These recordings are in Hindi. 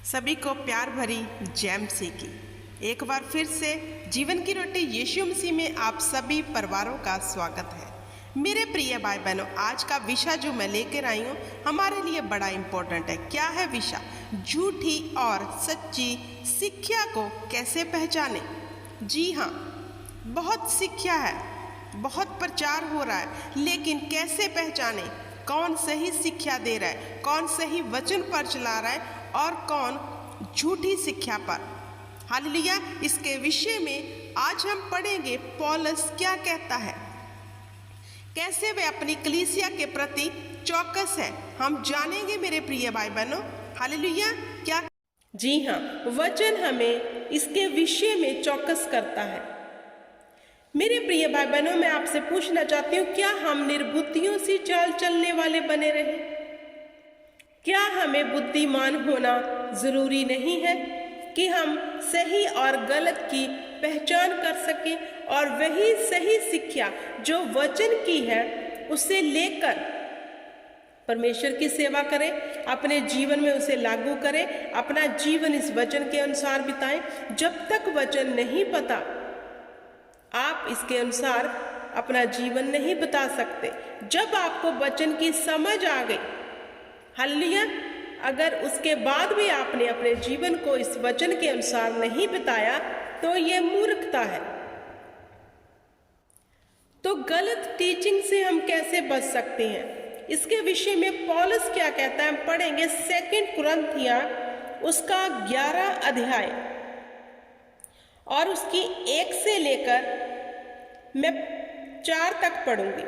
सभी को प्यार भरी जय मसीह की एक बार फिर से जीवन की रोटी यीशु मसीह में आप सभी परिवारों का स्वागत है। मेरे प्रिय भाई बहनों, आज का विषय जो मैं लेकर आई हूँ हमारे लिए बड़ा इम्पोर्टेंट है। क्या है विषय? झूठी और सच्ची शिक्षा को कैसे पहचाने। जी हाँ, बहुत शिक्षा है, बहुत प्रचार हो रहा है, लेकिन कैसे पहचाने कौन सही शिक्षा दे रहा है, कौन सही वचन पर चला रहा है और कौन झूठी शिक्षा पर। हालेलुया। इसके विषय में आज हम पढ़ेंगे पौलुस क्या कहता है, कैसे वे अपनी कलीसिया के प्रति चौकस है, हम जानेंगे मेरे प्रिय भाई बहनों। हालेलुया। क्या? जी हाँ, वचन हमें इसके विषय में चौकस करता है। मेरे प्रिय भाई बहनों, मैं आपसे पूछना चाहती हूँ, क्या हम निर्बुद्धियों सी चाल चलने वाले बने रहे? क्या हमें बुद्धिमान होना जरूरी नहीं है कि हम सही और गलत की पहचान कर सकें और वही सही शिक्षा जो वचन की है उसे लेकर परमेश्वर की सेवा करें, अपने जीवन में उसे लागू करें, अपना जीवन इस वचन के अनुसार बिताएं। जब तक वचन नहीं पता आप इसके अनुसार अपना जीवन नहीं बिता सकते। जब आपको वचन की समझ आ गई, हालेलुया, अगर उसके बाद भी आपने अपने जीवन को इस वचन के अनुसार नहीं बिताया तो ये मूर्खता है। तो गलत टीचिंग से हम कैसे बच सकते हैं, इसके विषय में पौलुस क्या कहता है हम पढ़ेंगे। 2 कुरिन्थिया उसका 11 अध्याय और उसकी 1 से लेकर मैं 4 तक पढ़ूंगी।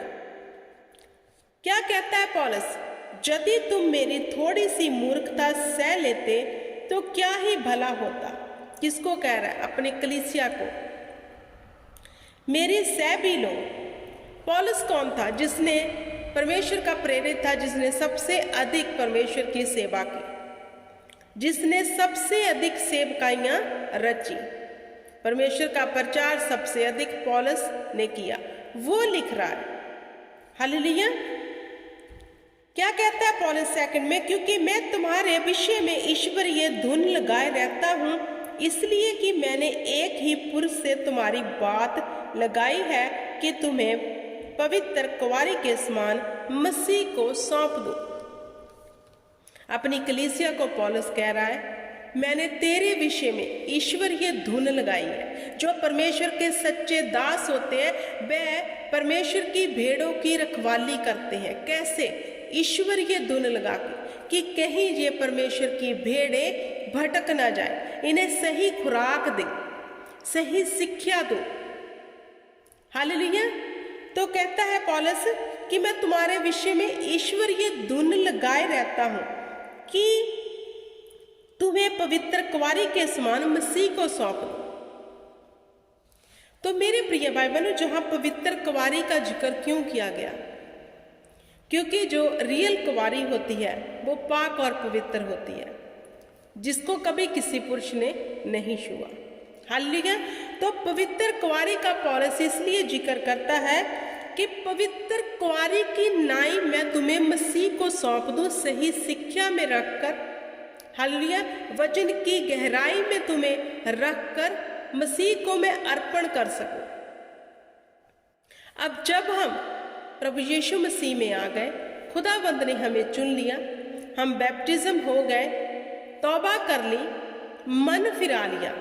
क्या कहता है पौलुस? यदि तुम मेरी थोड़ी सी मूर्खता सह लेते तो क्या ही भला होता। किसको कह रहा है? अपनी कलीसिया को। मेरी सह भी लो। पौलुस कौन था? जिसने परमेश्वर का प्रेरित था, जिसने सबसे अधिक परमेश्वर की सेवा की, जिसने सबसे अधिक सेवकाइयां रची। परमेश्वर का प्रचार सबसे अधिक पौलुस ने किया। वो लिख रहा है, हालेलुया। क्या कहता है पौलुस 2 में? क्योंकि मैं तुम्हारे विषय में ईश्वरीय धुन लगाए रहता हूँ, इसलिए कि मैंने एक ही पुरुष से तुम्हारी बात लगाई है कि तुम्हें पवित्र कुंवारी के समान मसीह को सौंप दो। अपनी कलीसिया को पौलुस कह रहा है, मैंने तेरे विषय में ईश्वरीय धुन लगाई है। जो परमेश्वर के सच्चे दास होते हैं वह परमेश्वर की भेड़ों की रखवाली करते हैं। कैसे? ईश्वरीय धुन लगा के, कि कहीं ये परमेश्वर की भेड़ें भटक ना जाए, इन्हें सही खुराक दे, सही शिक्षा दो। हालेलुया। तो कहता है पौलुस कि मैं तुम्हारे विषय में ईश्वरीय धुन लगाए रहता हूं कि तुम्हें पवित्र कुंवारी के समान मसीह को सौंप दो। तो मेरे प्रिय भाई बहनों, जहां पवित्र कुंवारी का जिक्र क्यों किया गया? क्योंकि जो रियल कुंवारी होती है वो पाक और पवित्र होती है, जिसको कभी किसी पुरुष ने नहीं छुआ। हालेलुया। तो पवित्र कुंवारी का पौलुस इसलिए जिक्र करता है कि पवित्र कुंवारी की नाई मैं तुम्हें मसीह को सौंप दूं, सही शिक्षा में रखकर, हालेलुया, वचन की गहराई में तुम्हें रखकर मसीह को मैं अर्पण कर सकूं। अब जब हम प्रभु यीशु मसीह में आ गए, खुदावंद ने हमें चुन लिया, हम बैप्टिज्म हो गए, तौबा कर ली, मन फिरा लिया,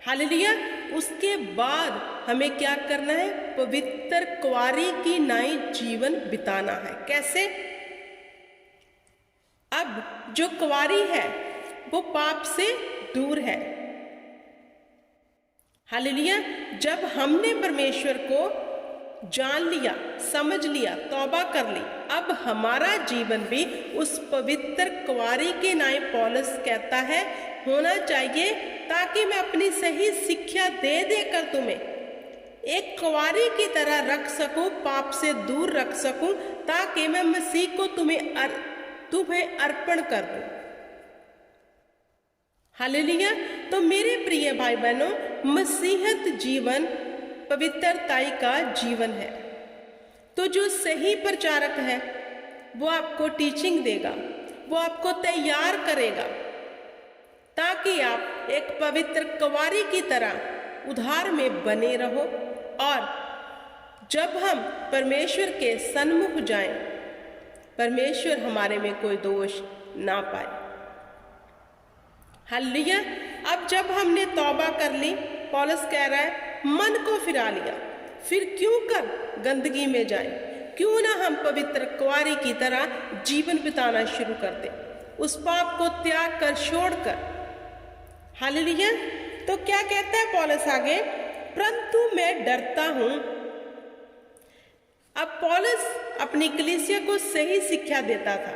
हालेलुया, उसके बाद हमें क्या करना है? पवित्र कुंवारी की नाई जीवन बिताना है। कैसे? अब जो कुंवारी है वो पाप से दूर है। हालेलुया। जब हमने परमेश्वर को जान लिया, समझ लिया, तौबा कर ली, अब हमारा जीवन भी उस पवित्र कुंवारी के नाई पौलुस कहता है होना चाहिए, ताकि मैं अपनी सही शिक्षा दे देकर तुम्हें एक कुंवारी की तरह रख सकूं, पाप से दूर रख सकूं, ताकि मैं मसीह को तुम्हें अर्पण कर दूं। हालेलुया। तो मेरे प्रिय भाई बहनों, मसीहत जीवन पवित्रताई का जीवन है। तो जो सही प्रचारक है वो आपको टीचिंग देगा, वो आपको तैयार करेगा, ताकि आप एक पवित्र कुंवारी की तरह उद्धार में बने रहो और जब हम परमेश्वर के सन्मुख जाएं, परमेश्वर हमारे में कोई दोष ना पाए। हालेलुया। अब जब हमने तौबा कर ली, पौलुस कह रहा है मन को फिरा लिया, फिर क्यों कर गंदगी में जाएं? क्यों ना हम पवित्र कुंवारी की तरह जीवन बिताना शुरू कर दें, उस पाप को त्याग कर छोड़कर। हालेलुया। तो क्या कहता है पौलुस आगे? परंतु मैं डरता हूं। अब पौलुस अपनी कलीसिया को सही शिक्षा देता था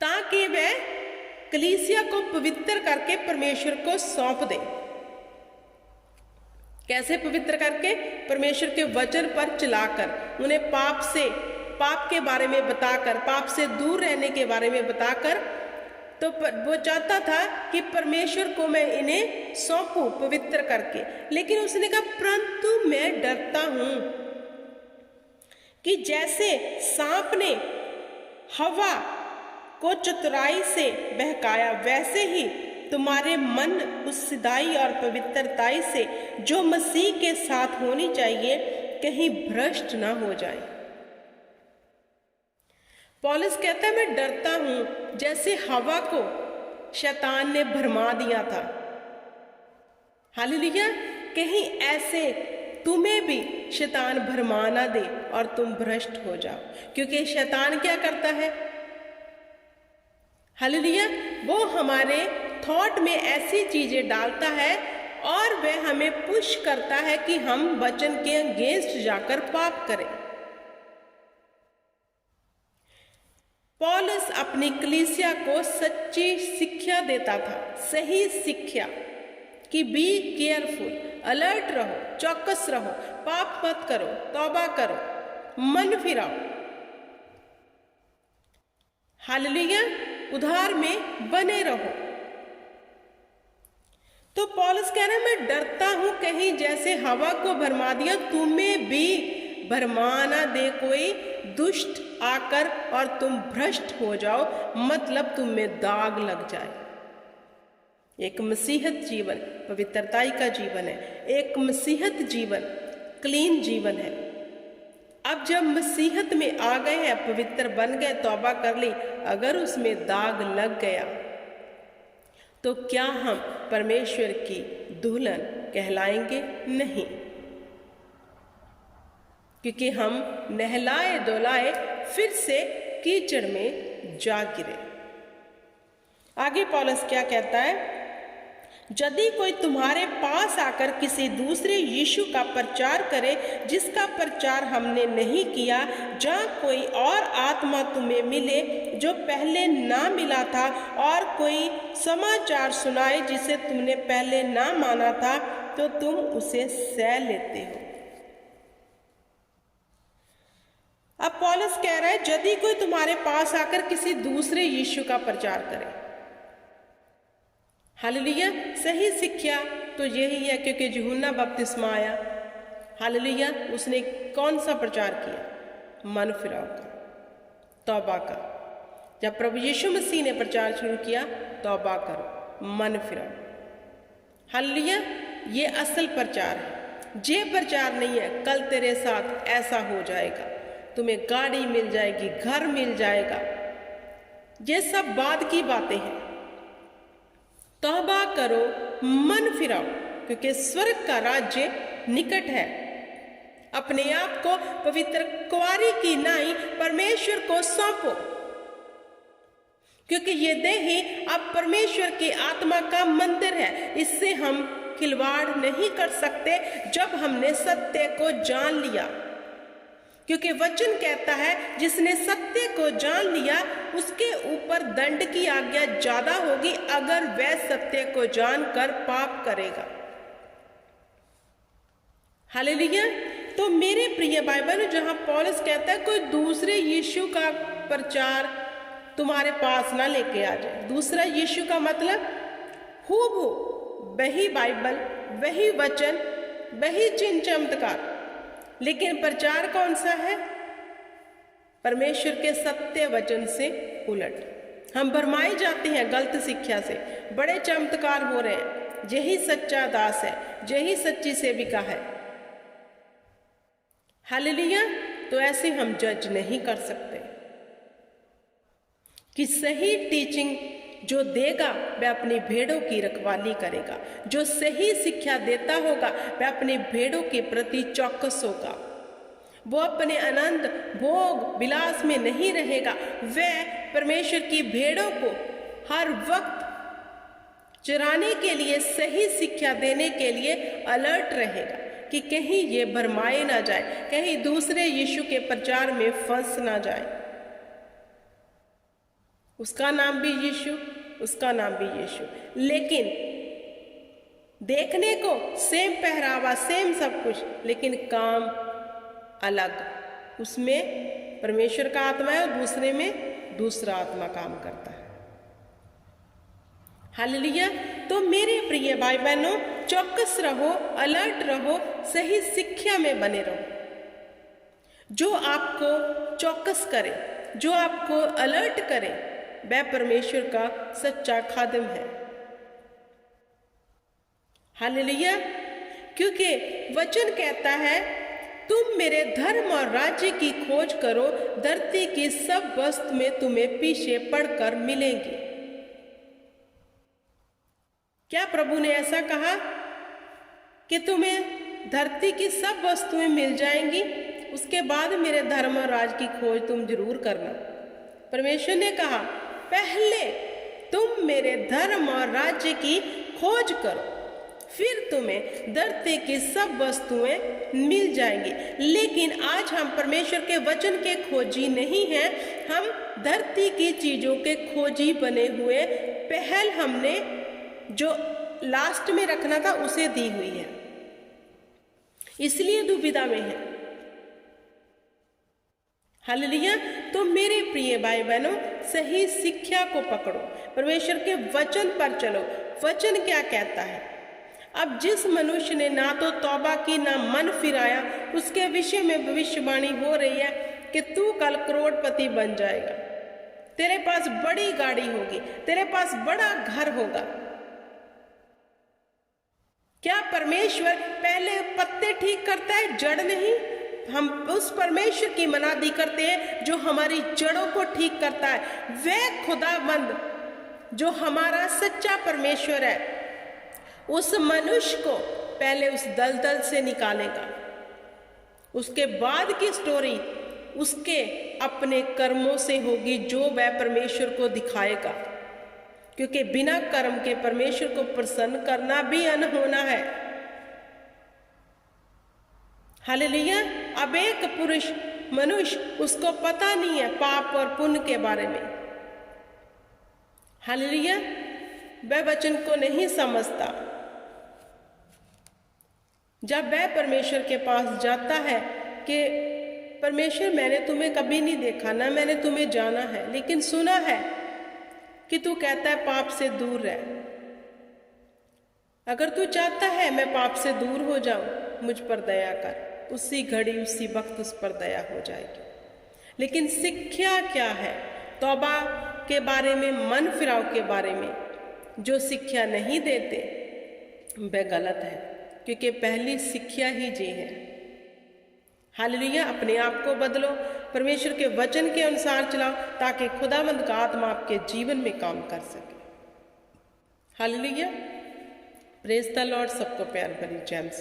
ताकि वह कलीसिया को पवित्र करके परमेश्वर को सौंप दे। कैसे पवित्र करके? परमेश्वर के वचन पर चलाकर, उन्हें पाप के बारे में बताकर, पाप से दूर रहने के बारे में बताकर। तो वो चाहता था कि परमेश्वर को मैं इन्हें सौंपूं पवित्र करके, लेकिन उसने कहा परंतु मैं डरता हूं कि जैसे सांप ने हवा को चतुराई से बहकाया, वैसे ही तुम्हारे मन उस सिधाई और पवित्रताई से जो मसीह के साथ होनी चाहिए कहीं भ्रष्ट ना हो जाए। पौलुस कहता है मैं डरता हूं जैसे हवा को शैतान ने भरमा दिया था। हालेलुया। कहीं ऐसे तुम्हें भी शैतान भरमा ना दे और तुम भ्रष्ट हो जाओ, क्योंकि शैतान क्या करता है? हालेलुया। वो हमारे थॉट में ऐसी चीजें डालता है और वह हमें पुश करता है कि हम वचन के अगेंस्ट जाकर पाप करें। पौलुस अपनी कलीसिया को सच्ची शिक्षा देता था, सही शिक्षा कि बी केयरफुल, अलर्ट रहो, चौकस रहो, पाप मत करो, तौबा करो, मन फिराओ। हालेलुया। उद्धार में बने रहो। तो पौलुस कह रहा है मैं डरता हूं कहीं जैसे हवा को भरमा दिया तुम्हें भी भरमा ना दे कोई दुष्ट आकर और तुम भ्रष्ट हो जाओ, मतलब तुम में दाग लग जाए। एक मसीहत जीवन पवित्रताई का जीवन है, एक मसीहत जीवन क्लीन जीवन है। अब जब मसीहत में आ गए हैं, पवित्र बन गए, तौबा कर ली, अगर उसमें दाग लग गया तो क्या हम परमेश्वर की दुल्हन कहलाएंगे? नहीं, क्योंकि हम नहलाए धुलाए फिर से कीचड़ में जा गिरे। आगे पौलुस क्या कहता है? यदि कोई तुम्हारे पास आकर किसी दूसरे यीशु का प्रचार करे जिसका प्रचार हमने नहीं किया, जहाँ कोई और आत्मा तुम्हें मिले जो पहले ना मिला था, और कोई समाचार सुनाए जिसे तुमने पहले ना माना था, तो तुम उसे सह लेते हो। अब पौलुस कह रहा है यदि कोई तुम्हारे पास आकर किसी दूसरे यीशु का प्रचार करे। हालेलुया। सही शिक्षा तो यही है, क्योंकि यूहन्ना बपतिस्मा आया, हालेलुया, उसने कौन सा प्रचार किया? मन फिराव का, तौबा का। जब प्रभु यीशु मसीह ने प्रचार शुरू किया, तौबा करो, मन फिराओ। हालेलुया। ये असल प्रचार है। ये प्रचार नहीं है कल तेरे साथ ऐसा हो जाएगा, तुम्हें गाड़ी मिल जाएगी, घर मिल जाएगा, ये सब बाद की बातें हैं। तौबा करो, मन फिराओ, क्योंकि स्वर्ग का राज्य निकट है। अपने आप को पवित्र कुंवारी की नाई परमेश्वर को सौंपो, क्योंकि ये देही अब परमेश्वर की आत्मा का मंदिर है। इससे हम खिलवाड़ नहीं कर सकते जब हमने सत्य को जान लिया, क्योंकि वचन कहता है जिसने सत्य को जान लिया उसके ऊपर दंड की आज्ञा ज्यादा होगी अगर वह सत्य को जानकर पाप करेगा। हालेलुया। तो मेरे प्रिय बाइबल, जहां पौलुस कहता है कोई दूसरे यीशु का प्रचार तुम्हारे पास ना लेके आ जाए, दूसरा यीशु का मतलब हूबहू वही बाइबल, वही वचन, वही चिन्ह चमत्कार, लेकिन प्रचार कौन सा है? परमेश्वर के सत्य वचन से उलट। हम भरमाए जाते हैं गलत शिक्षा से, बड़े चमत्कार हो रहे हैं, यही सच्चा दास है, यही सच्ची सेविका है। हालेलुया। तो ऐसे हम जज नहीं कर सकते कि सही टीचिंग जो देगा वह अपनी भेड़ों की रखवाली करेगा, जो सही शिक्षा देता होगा वह अपनी भेड़ों के प्रति चौकस होगा, वो अपने आनंद भोग विलास में नहीं रहेगा, वह परमेश्वर की भेड़ों को हर वक्त चराने के लिए, सही शिक्षा देने के लिए अलर्ट रहेगा कि कहीं ये भरमाए ना जाए, कहीं दूसरे यीशु के प्रचार में फंस ना जाए। उसका नाम भी यीशु, उसका नाम भी यीशु, लेकिन देखने को सेम पहरावा, सेम सब कुछ, लेकिन काम अलग। उसमें परमेश्वर का आत्मा है और दूसरे में दूसरा आत्मा काम करता है। हालेलुया। तो मेरे प्रिय भाई बहनों, चौकस रहो, अलर्ट रहो, सही शिक्षा में बने रहो। जो आपको चौकस करे, जो आपको अलर्ट करे, वह परमेश्वर का सच्चा खादिम है। हालेलुया। क्योंकि वचन कहता है, तुम मेरे धर्म और राज्य की खोज करो, धरती की सब वस्तु में तुम्हें पीछे पड़कर मिलेंगी। क्या प्रभु ने ऐसा कहा कि तुम्हें धरती की सब वस्तुएं मिल जाएंगी, उसके बाद मेरे धर्म और राज की खोज तुम जरूर करना? परमेश्वर ने कहा, पहले तुम मेरे धर्म और राज्य की खोज करो, फिर तुम्हें धरती की सब वस्तुएं मिल जाएंगी। लेकिन आज हम परमेश्वर के वचन के खोजी नहीं हैं, हम धरती की चीजों के खोजी बने हुए। पहल हमने जो लास्ट में रखना था उसे दी हुई है, इसलिए दुविधा में है। हालेलुया। तो मेरे प्रिय भाई बहनों, सही शिक्षा को पकड़ो, परमेश्वर के वचन पर चलो। वचन क्या कहता है? अब जिस मनुष्य ने ना तो तौबा की ना मन फिराया, उसके विषय में भविष्यवाणी हो रही है कि तू कल करोड़पति बन जाएगा, तेरे पास बड़ी गाड़ी होगी, तेरे पास बड़ा घर होगा। क्या परमेश्वर पहले पत्ते ठीक करता है, जड़ नहीं? हम उस परमेश्वर की मनादी करते हैं जो हमारी जड़ों को ठीक करता है। वह खुदाबंद जो हमारा सच्चा परमेश्वर है, उस मनुष्य को पहले उस दलदल से निकालेगा। उसके बाद की स्टोरी उसके अपने कर्मों से होगी जो वह परमेश्वर को दिखाएगा, क्योंकि बिना कर्म के परमेश्वर को प्रसन्न करना भी अनहोना है। हालेलुया। अब एक पुरुष मनुष्य, उसको पता नहीं है पाप और पुण्य के बारे में। हालेलुया। वह वचन को नहीं समझता। जब वह परमेश्वर के पास जाता है कि परमेश्वर, मैंने तुम्हें कभी नहीं देखा, ना मैंने तुम्हें जाना है, लेकिन सुना है कि तू कहता है पाप से दूर रह। अगर तू चाहता है मैं पाप से दूर हो जाऊं, मुझ पर दया कर। उसी घड़ी उसी वक्त उस पर दया हो जाएगी। लेकिन शिक्षा क्या है? तौबा के बारे में, मन फिराव के बारे में जो शिक्षा नहीं देते वह गलत है, क्योंकि पहली शिक्षा ही ये है। हालेलुया। अपने आप को बदलो, परमेश्वर के वचन के अनुसार चलाओ, ताकि खुदावंद का आत्मा आपके जीवन में काम कर सके। हालेलुया। Praise the Lord. सबको प्यार भरी जय मसीह।